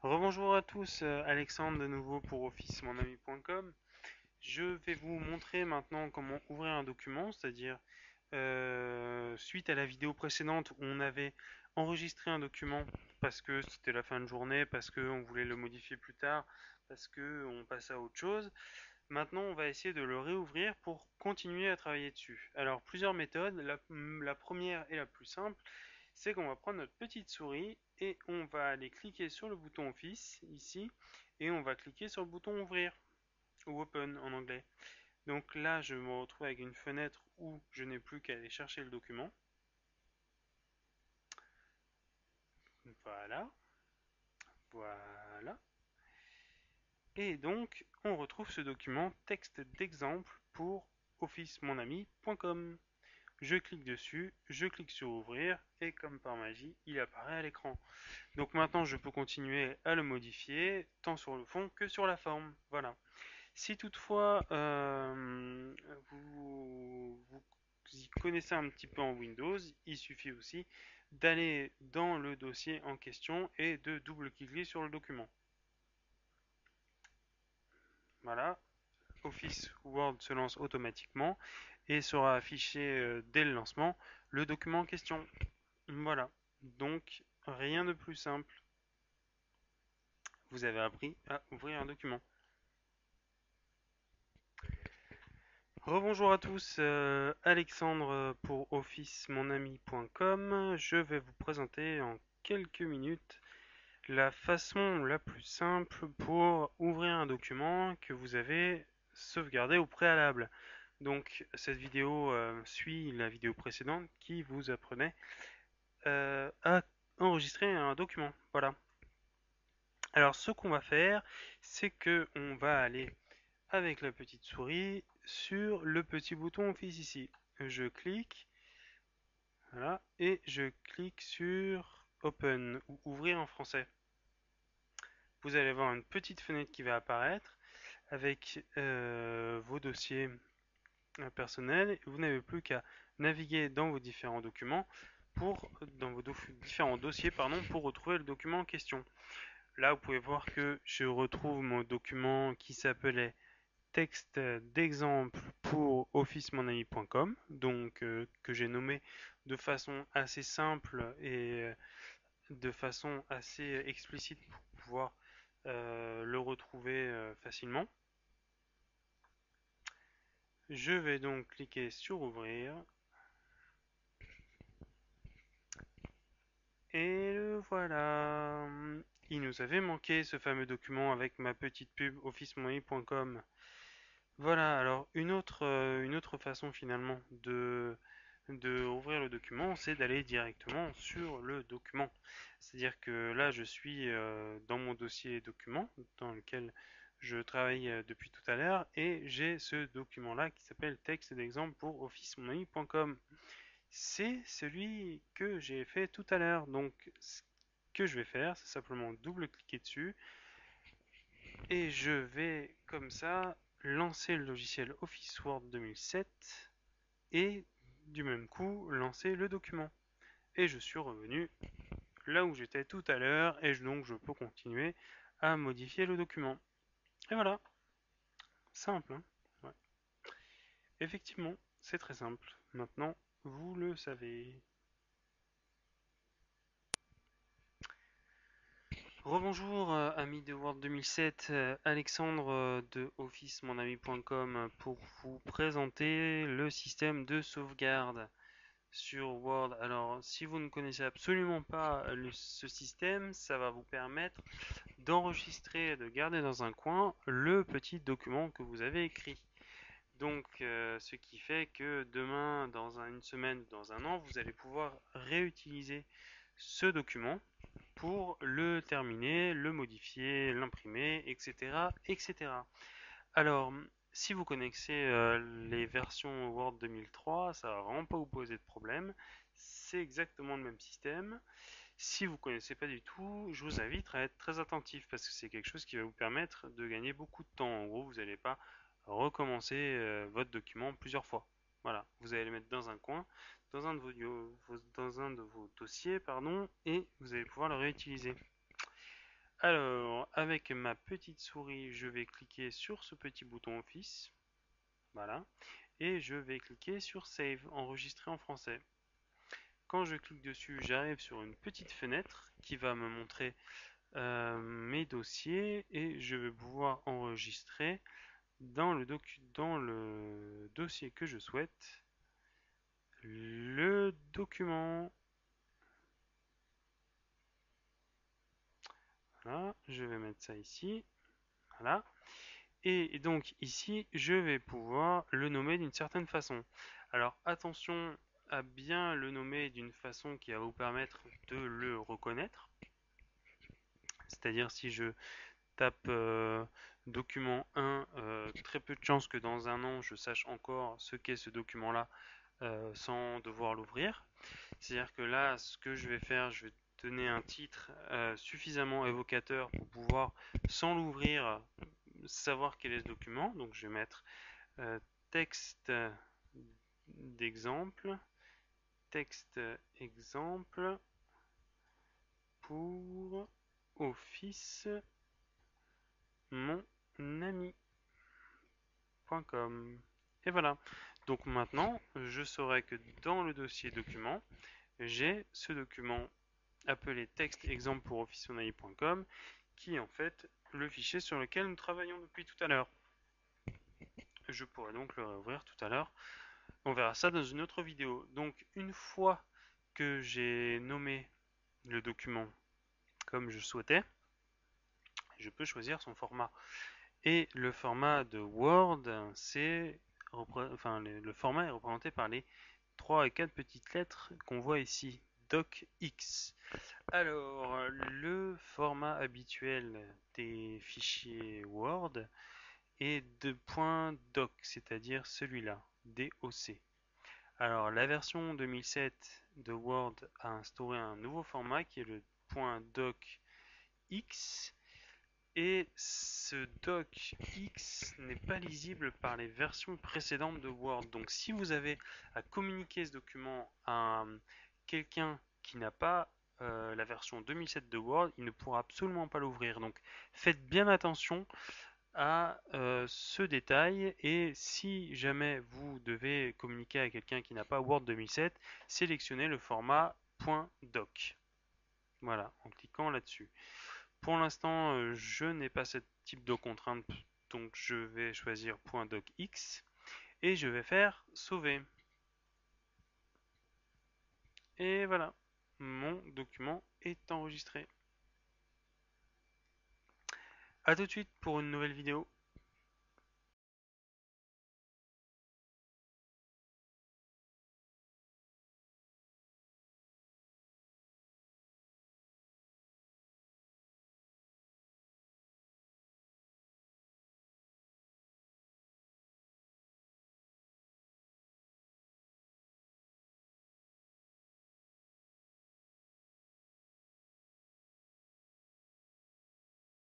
Rebonjour à tous, Alexandre de nouveau pour officemonami.com. Je vais vous montrer maintenant comment ouvrir un document, c'est-à-dire suite à la vidéo précédente où on avait enregistré un document parce que c'était la fin de journée, parce qu'on voulait le modifier plus tard, parce qu'on passe à autre chose. Maintenant, on va essayer de le réouvrir pour continuer à travailler dessus. Alors, plusieurs méthodes. La première et la plus simple, c'est qu'on va prendre notre petite souris et on va aller cliquer sur le bouton Office ici et on va cliquer sur le bouton Ouvrir ou Open en anglais. Donc là, je me retrouve avec une fenêtre où je n'ai plus qu'à aller chercher le document. Voilà, voilà. Et donc, on retrouve ce document texte d'exemple pour officemonami.com. Je clique dessus, je clique sur ouvrir et comme par magie, il apparaît à l'écran. Donc maintenant, je peux continuer à le modifier tant sur le fond que sur la forme. Voilà. Si toutefois vous y connaissez un petit peu en Windows, il suffit aussi d'aller dans le dossier en question et de double-cliquer sur le document. Voilà, Office Word se lance automatiquement et sera affiché dès le lancement le document en question. Voilà, donc rien de plus simple. Vous avez appris à ouvrir un document. Rebonjour à tous, Alexandre pour officemonami.com. Je vais vous présenter en quelques minutes la façon la plus simple pour ouvrir un document que vous avez sauvegardé au préalable. Donc cette vidéo suit la vidéo précédente qui vous apprenait à enregistrer un document. Voilà. Alors ce qu'on va faire, c'est que on va aller avec la petite souris sur le petit bouton Office ici. Je clique, voilà, et je clique sur Open ou Ouvrir en français. Vous allez voir une petite fenêtre qui va apparaître avec vos dossiers personnels. Vous n'avez plus qu'à naviguer dans vos différents documents dans vos différents dossiers pour retrouver le document en question. Là, vous pouvez voir que je retrouve mon document qui s'appelait texte d'exemple pour officemonami.com, donc que j'ai nommé de façon assez simple et de façon assez explicite pour pouvoir le retrouver facilement. Je vais donc cliquer sur ouvrir et le voilà. Il nous avait manqué ce fameux document avec ma petite pub officemonami.com. Voilà, alors une autre façon finalement de ouvrir le document, c'est d'aller directement sur le document. C'est-à-dire que là, je suis dans mon dossier document, dans lequel je travaille depuis tout à l'heure, et j'ai ce document-là qui s'appelle texte d'exemple pour officemonami.com. C'est celui que j'ai fait tout à l'heure. Donc, ce que je vais faire, c'est simplement double-cliquer dessus, et je vais comme ça lancer le logiciel Office Word 2007 et du même coup lancer le document. Et je suis revenu là où j'étais tout à l'heure et donc je peux continuer à modifier le document. Et voilà, simple, hein. Ouais. Effectivement, c'est très simple. Maintenant, vous le savez. Rebonjour, amis de Word 2007, Alexandre de officemonami.com pour vous présenter le système de sauvegarde sur Word. Alors, si vous ne connaissez absolument pas ce système, ça va vous permettre d'enregistrer et de garder dans un coin le petit document que vous avez écrit. Donc, ce qui fait que demain, une semaine, dans un an, vous allez pouvoir réutiliser ce document pour le terminer, le modifier, l'imprimer, etc., etc. Alors, si vous connaissez les versions Word 2003, ça va vraiment pas vous poser de problème. C'est exactement le même système. Si vous ne connaissez pas du tout, je vous invite à être très attentif parce que c'est quelque chose qui va vous permettre de gagner beaucoup de temps. En gros, vous n'allez pas recommencer votre document plusieurs fois. Voilà, vous allez le mettre dans un coin, dans un de vos dossiers, pardon, et vous allez pouvoir le réutiliser. Alors, avec ma petite souris, je vais cliquer sur ce petit bouton Office. Voilà. Et je vais cliquer sur Save, enregistrer en français. Quand je clique dessus, j'arrive sur une petite fenêtre qui va me montrer mes dossiers et je vais pouvoir enregistrer dans le dossier que je souhaite le document. Voilà, je vais mettre ça ici. Voilà. Et donc ici, je vais pouvoir le nommer d'une certaine façon. Alors attention à bien le nommer d'une façon qui va vous permettre de le reconnaître. C'est-à-dire si je tape document 1, très peu de chances que dans un an je sache encore ce qu'est ce document-là sans devoir l'ouvrir. C'est-à-dire que là, ce que je vais faire, je vais donner un titre suffisamment évocateur pour pouvoir, sans l'ouvrir, savoir quel est ce document. Donc je vais mettre texte d'exemple, texte exemple pour Office mon ami.com. Et voilà. Donc maintenant, je saurai que dans le dossier document, j'ai ce document appelé texte exemple pour officeonami.com qui est en fait le fichier sur lequel nous travaillons depuis tout à l'heure. Je pourrais donc le réouvrir tout à l'heure. On verra ça dans une autre vidéo. Donc une fois que j'ai nommé le document comme je souhaitais, je peux choisir son format. Et le format de Word, le format est représenté par les 3 et 4 petites lettres qu'on voit ici, DocX. Alors, le format habituel des fichiers Word est de .doc, c'est-à-dire celui-là, DOC. Alors, la version 2007 de Word a instauré un nouveau format qui est le .docx. Et ce docx n'est pas lisible par les versions précédentes de Word. Donc si vous avez à communiquer ce document à quelqu'un qui n'a pas la version 2007 de Word, il ne pourra absolument pas l'ouvrir. Donc faites bien attention à ce détail et si jamais vous devez communiquer à quelqu'un qui n'a pas Word 2007, sélectionnez le format .doc. Voilà, en cliquant là-dessus. Pour l'instant, je n'ai pas ce type de contrainte, donc je vais choisir .docx et je vais faire sauver. Et voilà, mon document est enregistré. A tout de suite pour une nouvelle vidéo.